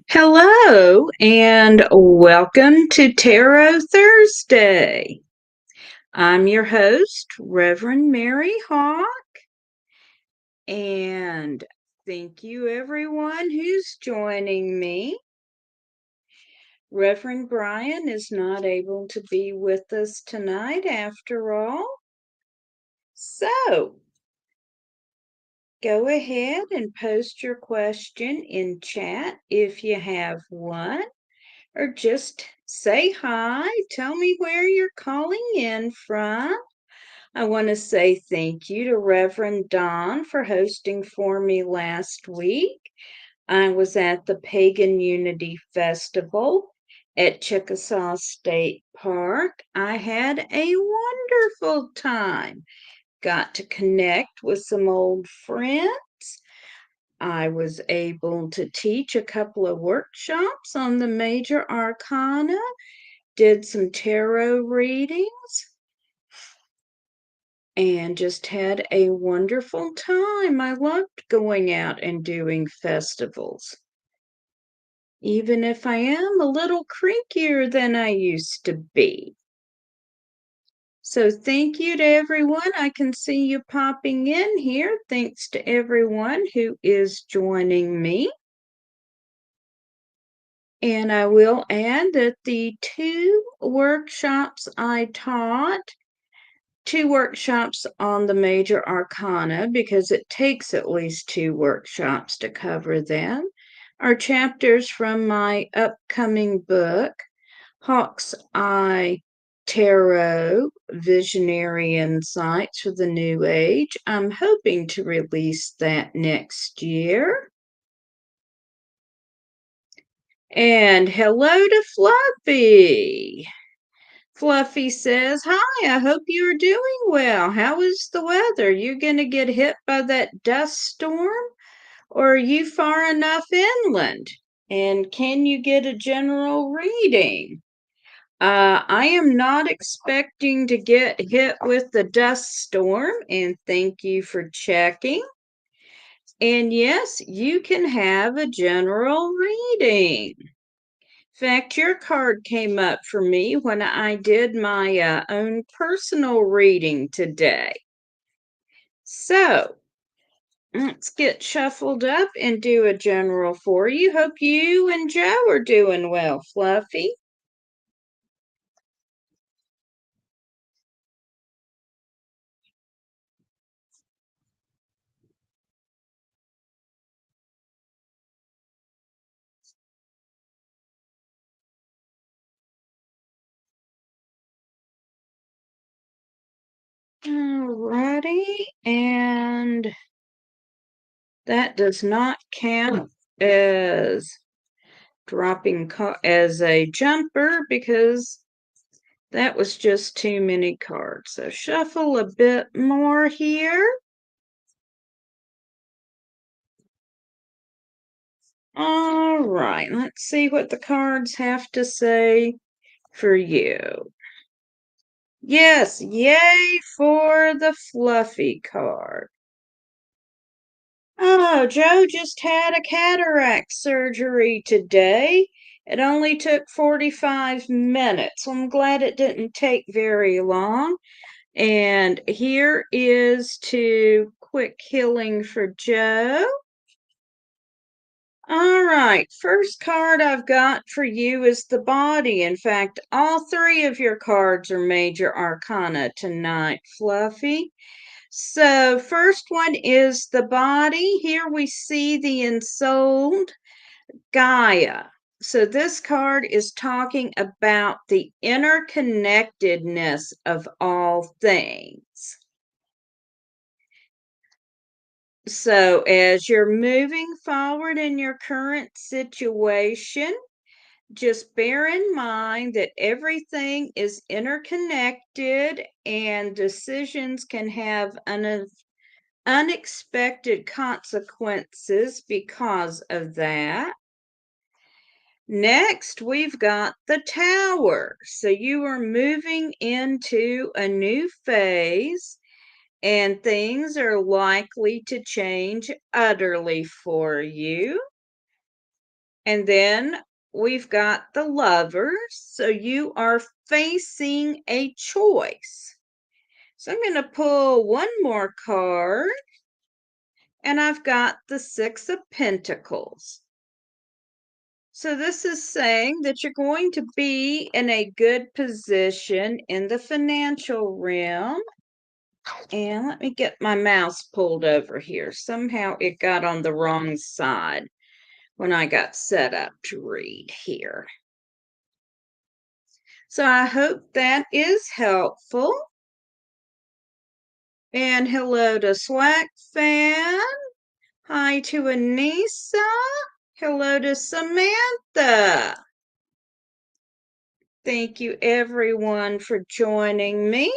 Hello and welcome to Tarot Thursday. I'm your host, Reverend Mary Hawk, and thank you everyone who's joining me. Reverend Bryan is not able to be with us tonight after all. So, go ahead and post your question in chat if you have one. Or just say hi. Tell me where you're calling in from. I want to say thank you to Reverend Don for hosting for me last week. I was at the Pagan Unity Festival at Chickasaw State Park. I had a wonderful time. Got to connect with some old friends. I was able to teach a couple of workshops on the major arcana, did some tarot readings, and just had a wonderful time. I loved going out and doing festivals, even if I am a little creakier than I used to be. So thank you to everyone. I can see you popping in here. Thanks to everyone who is joining me. And I will add that the two workshops I taught, two workshops on the major arcana, because it takes at least two workshops to cover them, are chapters from my upcoming book, Hawk's Eye Tarot Visionary Insights for the New Age. I'm hoping to release that next year. And hello to Fluffy. Fluffy says, hi, I hope you are doing well. How is the weather? You going to get hit by that dust storm? Or are you far enough inland? And can you get a general reading? I am not expecting to get hit with the dust storm, and thank you for checking. And yes, you can have a general reading. In fact, your card came up for me when I did my own personal reading today. So, let's get shuffled up and do a general for you. Hope you and Joe are doing well, Fluffy. Alrighty, and that does not count as dropping as a jumper because that was just too many cards. So shuffle a bit more here. All right, let's see what the cards have to say for you. Yes, yay for the fluffy card. Oh, Joe just had a cataract surgery today. It only took 45 minutes. I'm glad it didn't take very long. And here is to quick healing for Joe. All right, first card I've got for you is the body. In fact, all three of your cards are major arcana tonight, Fluffy. So, first one is the body. Here we see the ensouled Gaia. So, this card is talking about the interconnectedness of all things. So, as you're moving forward in your current situation, just bear in mind that everything is interconnected and decisions can have unexpected consequences because of that. Next, we've got the Tower. So you are moving into a new phase. and things are likely to change utterly for you. And then we've got the Lovers. So you are facing a choice. So I'm going to pull one more card, and I've got the Six of Pentacles. So this is saying that you're going to be in a good position in the financial realm. And let me get my mouse pulled over here. Somehow it got on the wrong side when I got set up to read here. So I hope that is helpful. And hello to Swag Fan. Hi to Anissa. Hello to Samantha. Thank you everyone for joining me.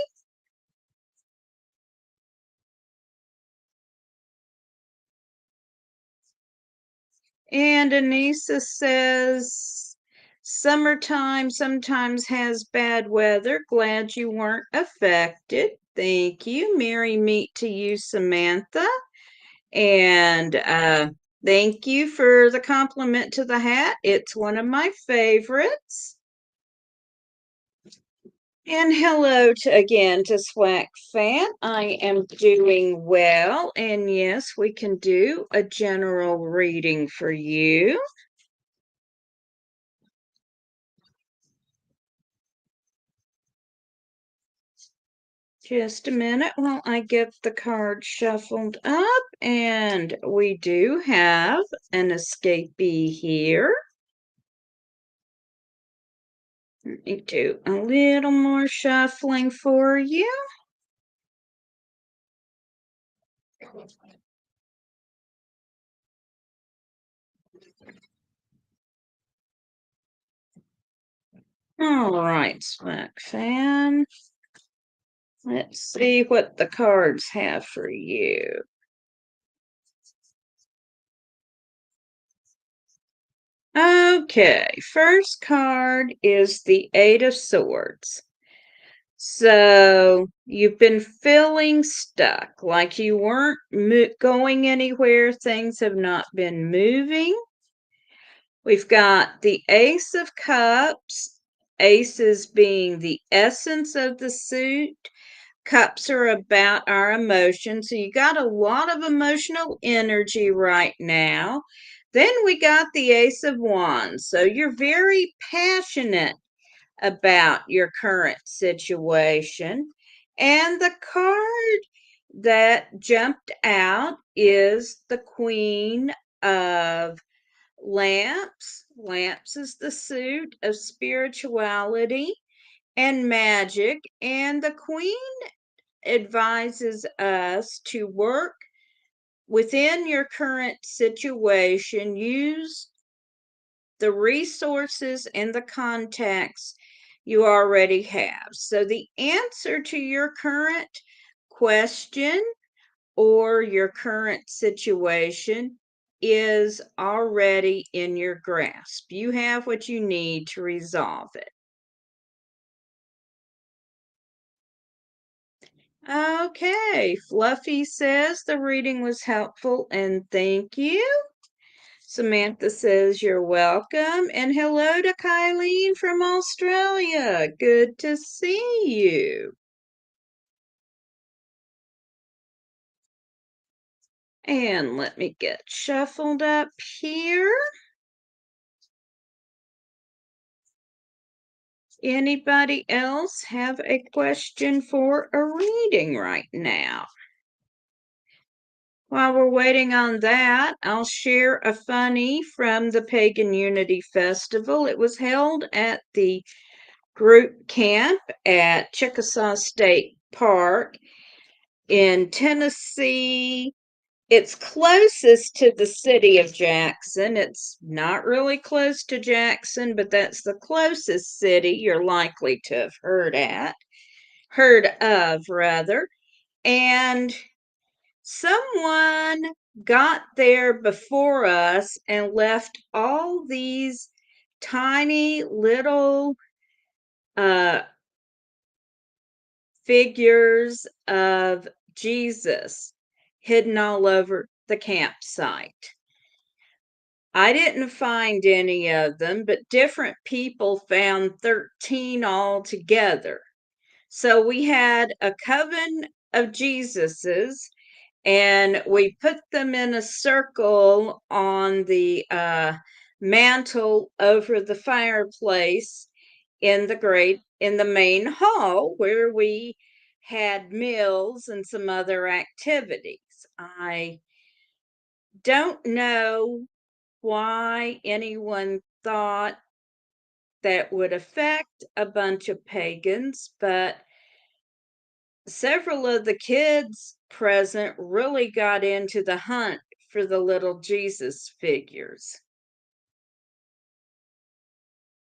And Anissa says, summertime sometimes has bad weather. Glad you weren't affected. Thank you. Merry meet to you, Samantha. And thank you for the compliment to the hat. It's one of my favorites. And hello again to Swack Fan. I am doing well. And yes, we can do a general reading for you. Just a minute while I get the card shuffled up. And we do have an escapee here. Let me do a little more shuffling for you. All right, Smack Fan. Let's see what the cards have for you. Okay, first card is the Eight of Swords. So you've been feeling stuck, like you weren't going anywhere, things have not been moving. We've got the Ace of Cups, aces being the essence of the suit. Cups are about our emotions. So you got a lot of emotional energy right now. Then we got the Ace of Wands. So you're very passionate about your current situation. And the card that jumped out is the Queen of Lamps. Lamps is the suit of spirituality and magic. And the Queen advises us to work within your current situation, use the resources and the contacts you already have. So, the answer to your current question or your current situation is already in your grasp. You have what you need to resolve it. Okay, Fluffy says the reading was helpful and thank you. Samantha says you're welcome. And hello to Kylene from Australia. Good to see you. And let me get shuffled up here. Anybody else have a question for a reading right now? While we're waiting on that, I'll share a funny from the Pagan Unity Festival. It was held at the group camp at Chickasaw State Park in Tennessee. It's closest to the city of Jackson. It's not really close to Jackson, but that's the closest city you're likely to have heard of rather. And someone got there before us and left all these tiny little uh, figures of Jesus hidden all over the campsite. I didn't find any of them, but different people found 13 altogether. So we had a coven of Jesuses, and we put them in a circle on the mantle over the fireplace in the main hall where we had meals and some other activities. I don't know why anyone thought that would affect a bunch of pagans, but several of the kids present really got into the hunt for the little Jesus figures.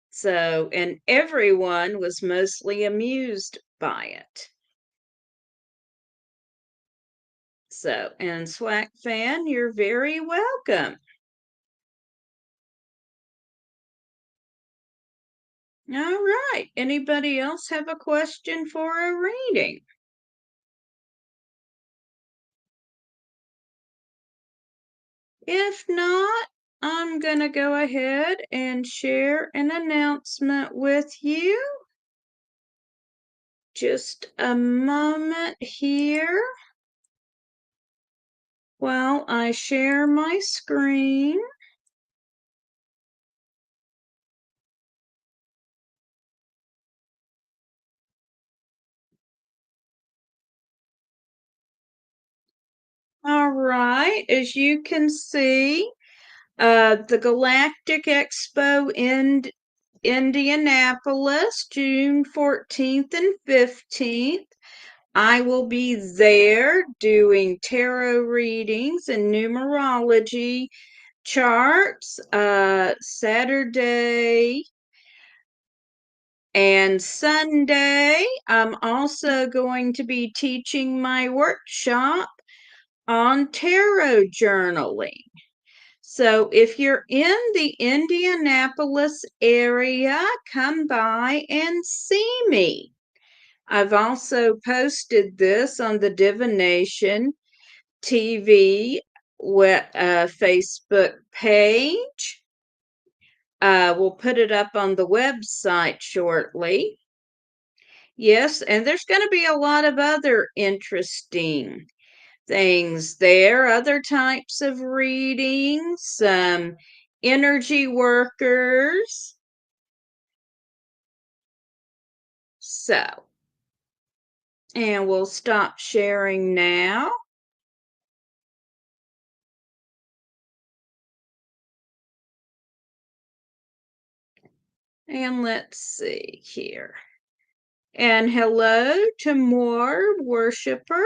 So, and everyone was mostly amused by it. So, and Swack Fan, you're very welcome. All right. Anybody else have a question for a reading? If not, I'm going to go ahead and share an announcement with you. Just a moment here while I share my screen. All right, as you can see, the Galactic Expo in Indianapolis, June 14th and 15th. I will be there doing tarot readings and numerology charts Saturday and Sunday. I'm also going to be teaching my workshop on tarot journaling. So if you're in the Indianapolis area, come by and see me. I've also posted this on the Divination TV Facebook page. We'll put it up on the website shortly. Yes, and there's going to be a lot of other interesting things there, other types of readings, some energy workers. So, and we'll stop sharing now. And let's see here. And hello to more worshiper.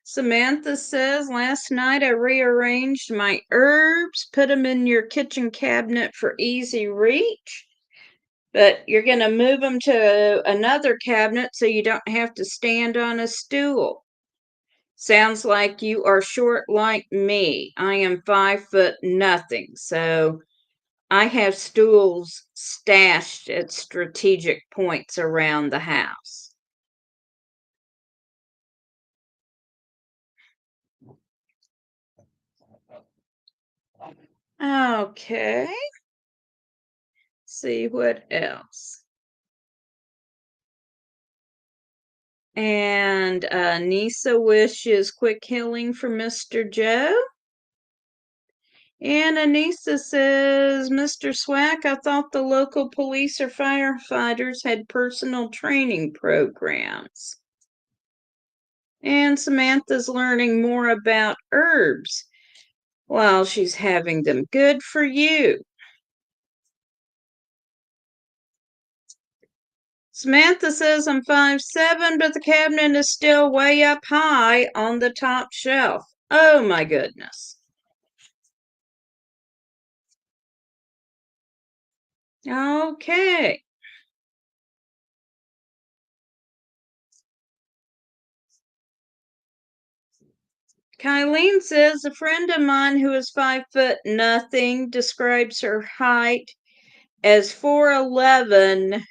Samantha says, last night I rearranged my herbs, put them in your kitchen cabinet for easy reach. But you're going to move them to another cabinet so you don't have to stand on a stool. Sounds like you are short like me. I am 5 foot nothing, so I have stools stashed at strategic points around the house. Okay. See what else. And Nisa wishes quick healing for Mr. Joe. And Anissa says, Mr. Swack, I thought the local police or firefighters had personal training programs. And Samantha's learning more about herbs while she's having them. Good for you. Samantha says I'm 5'7", but the cabinet is still way up high on the top shelf. Oh my goodness. Okay. Kylene says a friend of mine who is 5 foot nothing describes her height as 4'11"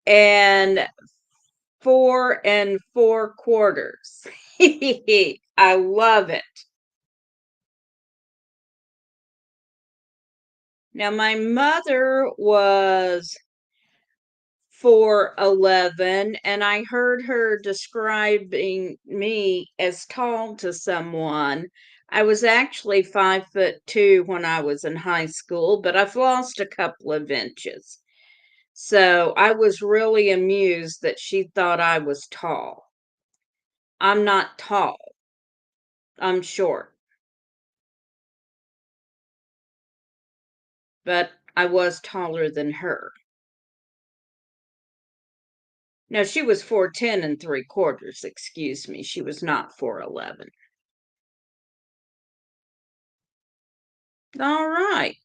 and 4 4/4. I love it. Now, my mother was 4'11", and I heard her describing me as tall to someone. I was actually 5'2" when I was in high school, but I've lost a couple of inches. So I was really amused that she thought I was tall. I'm not tall. I'm short, but I was taller than her. No, she was 4'10 3/4. Excuse me. She was not 4'11". All right.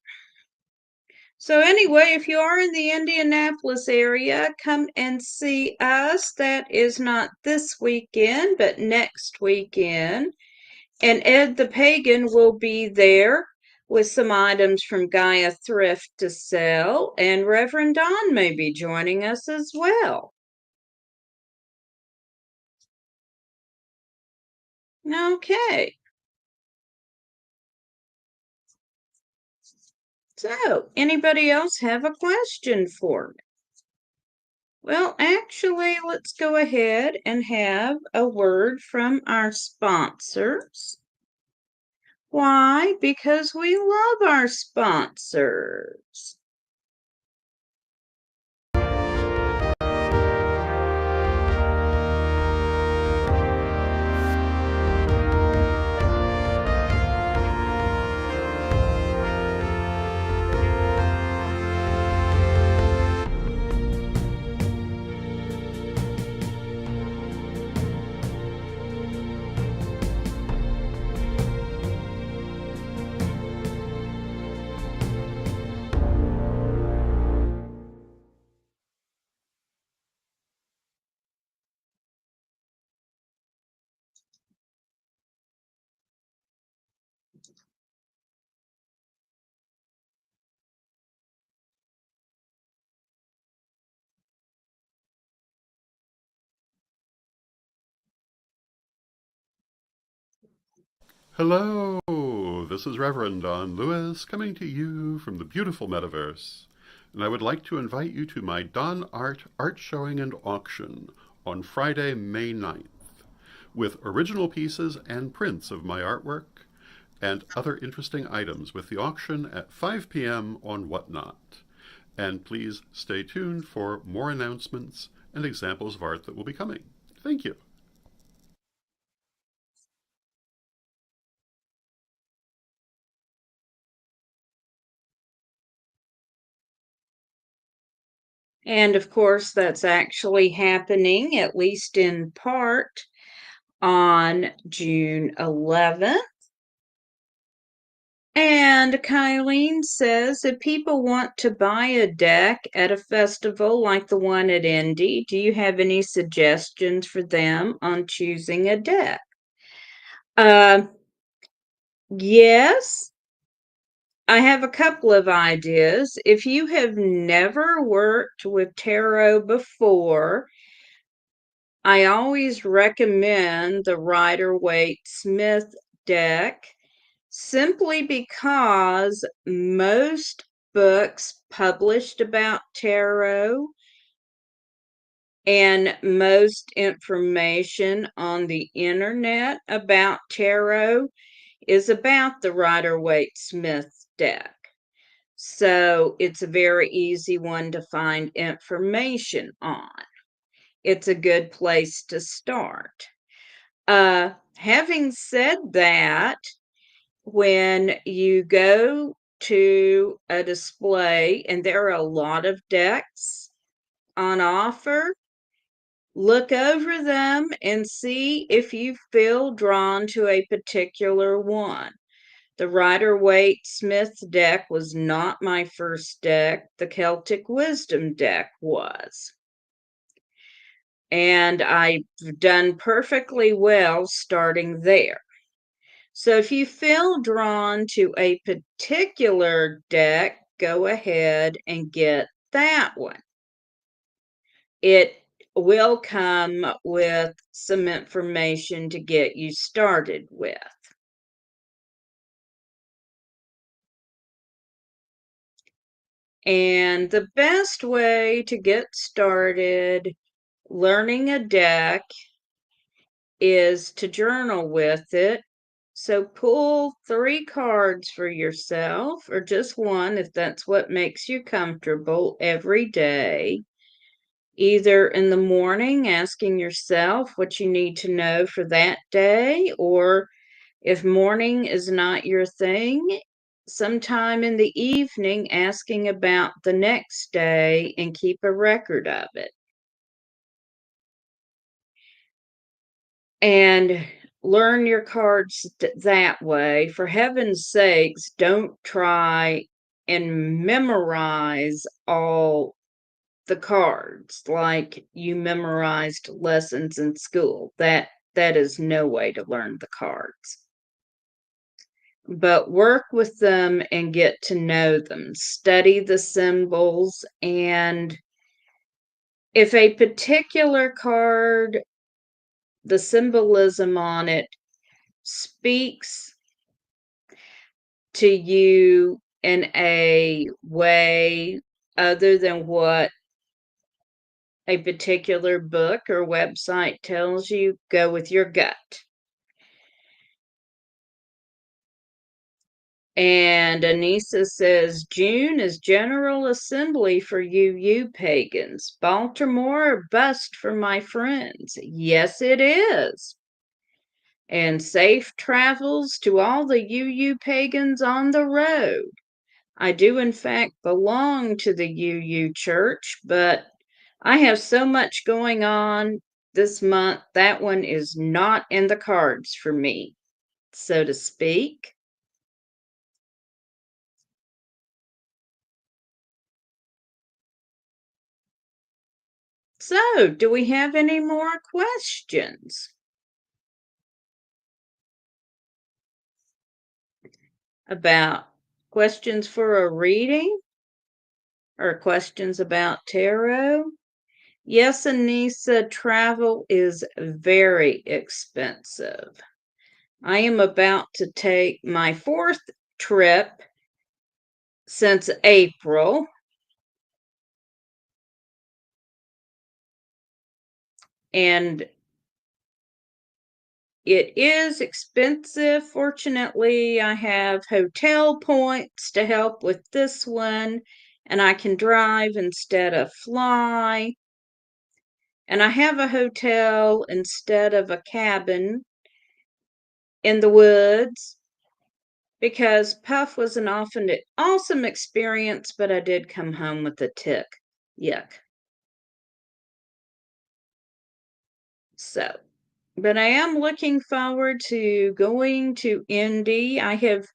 So anyway, if you are in the Indianapolis area, come and see us. That is not this weekend, but next weekend. And Ed the Pagan will be there with some items from Gaia Thrift to sell, and Reverend Don may be joining us as well. Okay. So, anybody else have a question for me? Well, actually, let's go ahead and have a word from our sponsors. Why? Because we love our sponsors. Hello, this is Reverend Don Lewis coming to you from the beautiful metaverse, and I would like to invite you to my Don art showing and auction on Friday, May 9th, with original pieces and prints of my artwork and other interesting items with the auction at 5 p.m. on Whatnot. And please stay tuned for more announcements and examples of art that will be coming. Thank you. And of course, that's actually happening, at least in part, on June 11th. And Kylene says if people want to buy a deck at a festival like the one at Indy, do you have any suggestions for them on choosing a deck? Uh, yes, I have a couple of ideas. If you have never worked with tarot before, I always recommend the Rider-Waite-Smith deck simply because most books published about tarot and most information on the internet about tarot is about the Rider-Waite-Smith deck. So it's a very easy one to find information on. It's a good place to start. Having said that, when you go to a display and there are a lot of decks on offer, look over them and see if you feel drawn to a particular one. The Rider-Waite-Smith deck was not my first deck. The Celtic Wisdom deck was. And I've done perfectly well starting there. So if you feel drawn to a particular deck, go ahead and get that one. It will come with some information to get you started with. And the best way to get started learning a deck is to journal with it. So pull 3 cards for yourself, or just one if that's what makes you comfortable every day. Either in the morning, asking yourself what you need to know for that day, or if morning is not your thing, sometime in the evening, asking about the next day and keep a record of it. And learn your cards that way. For heaven's sakes, don't try and memorize all the cards like you memorized lessons in school. That is no way to learn the cards. But work with them and get to know them. Study the symbols, and if a particular card, the symbolism on it speaks to you in a way other than what a particular book or website tells you, go with your gut. And Anissa says, June is General Assembly for you pagans. Baltimore or bust for my friends. Yes, it is. And safe travels to all the you pagans on the road. I do, in fact, belong to the UU church, but I have so much going on this month, that one is not in the cards for me, so to speak. So, do we have any more questions? About questions for a reading or questions about tarot? Yes, Anissa, travel is very expensive. I am about to take my 4th trip since April. And it is expensive. Fortunately, I have hotel points to help with this one, and I can drive instead of fly. And I have a hotel instead of a cabin in the woods because Puff was an awesome experience, but I did come home with a tick. Yuck. So, but I am looking forward to going to Indy. I have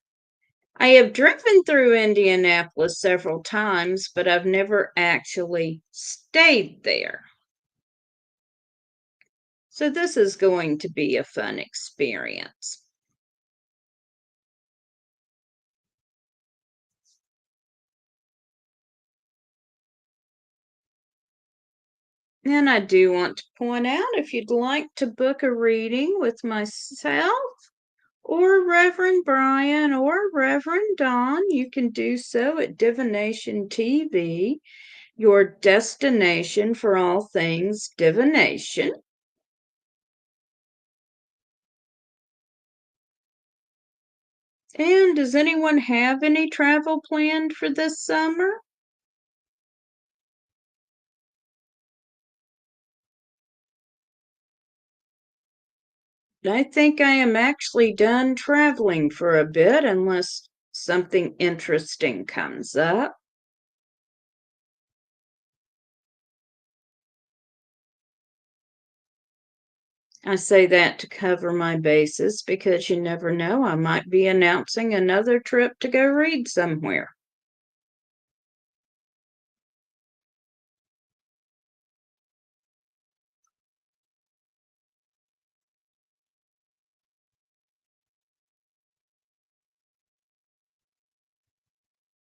driven through Indianapolis several times, but I've never actually stayed there. So this is going to be a fun experience. And I do want to point out, if you'd like to book a reading with myself or Reverend Bryan or Reverend Don, you can do so at Divination TV, your destination for all things divination. And does anyone have any travel planned for this summer? I think I am actually done traveling for a bit unless something interesting comes up. I say that to cover my bases because you never know, I might be announcing another trip to go read somewhere.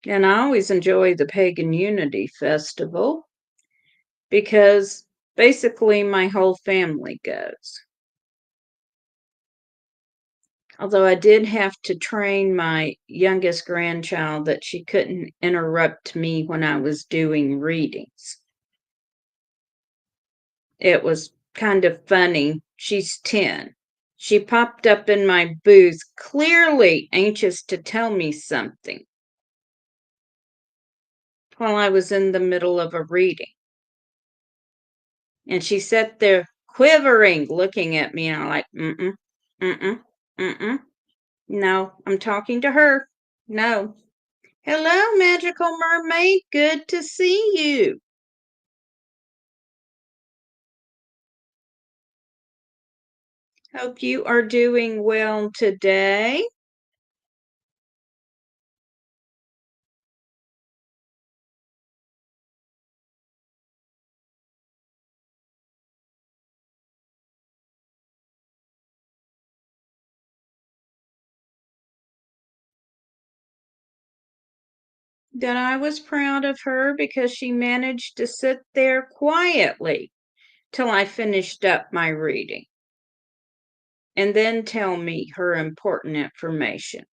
And I always enjoy the Pagan Unity Festival because Basically, my whole family goes. Although I did have to train my youngest grandchild that she couldn't interrupt me when I was doing readings. It was kind of funny. She's 10. She popped up in my booth, clearly anxious to tell me something while I was in the middle of a reading. And she sat there quivering, looking at me, and I'm like, mm-mm, mm-mm, mm-mm. No, I'm talking to her. No. Hello, magical mermaid. Good to see you. Hope you are doing well today. That I was proud of her because she managed to sit there quietly till I finished up my reading and then tell me her important information.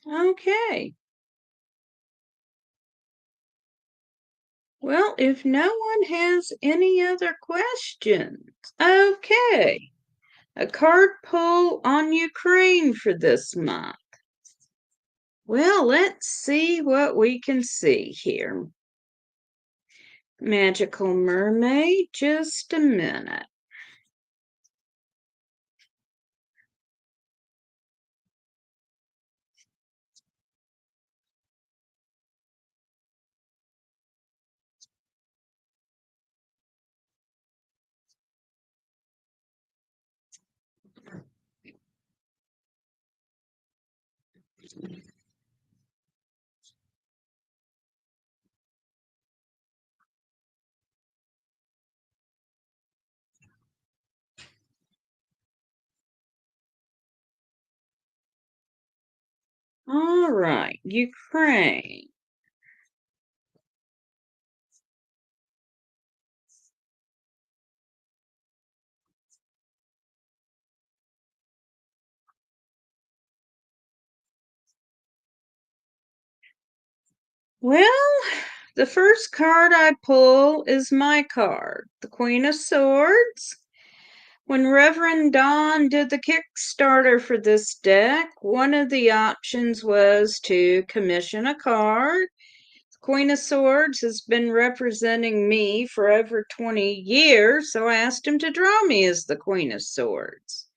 Okay. Well, if no one has any other questions, okay. A card pull on Ukraine for this month. Well, let's see what we can see here. Magical Mermaid, just a minute. All right, Ukraine. Well, the first card I pull is my card, the Queen of Swords. When Reverend Don did the Kickstarter for this deck, one of the options was to commission a card. The Queen of Swords has been representing me for over 20 years, so I asked him to draw me as the Queen of Swords.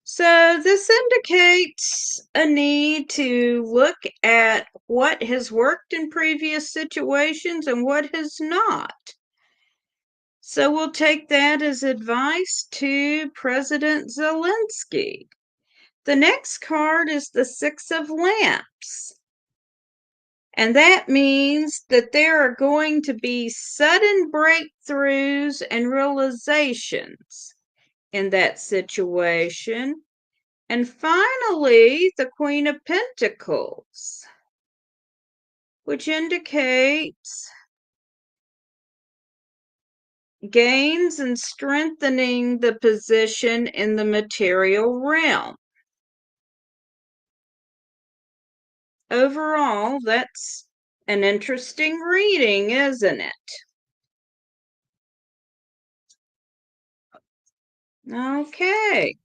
So this indicates a need to look at what has worked in previous situations and what has not. So we'll take that as advice to President Zelensky. The next card is the Six of Lamps. And that means that there are going to be sudden breakthroughs and realizations in that situation. And finally, the Queen of Pentacles, which indicates gains and strengthening the position in the material realm. Overall, that's an interesting reading, isn't it? Okay.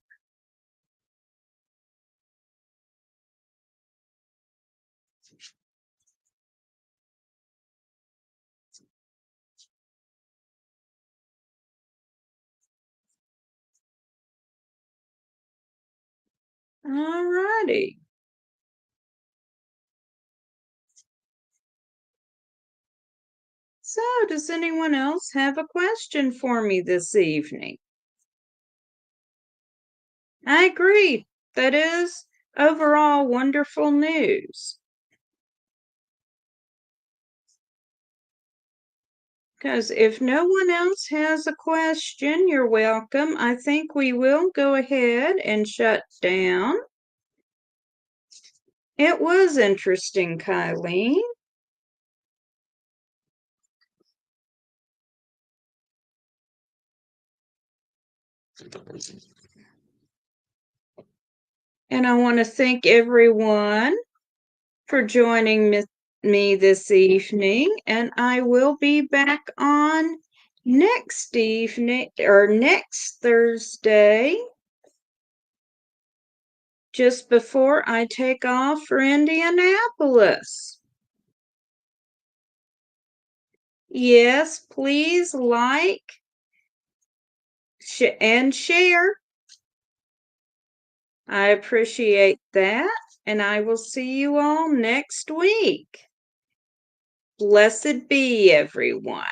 All righty. So, does anyone else have a question for me this evening? I agree. That is overall wonderful news. Because if no one else has a question, you're welcome. I think we will go ahead and shut down. It was interesting, Kylene. And I want to thank everyone for joining me this evening. And I will be back on next evening or next Thursday, just before I take off for Indianapolis. Yes, please like and share. I appreciate that. And I will see you all next week. Blessed be everyone.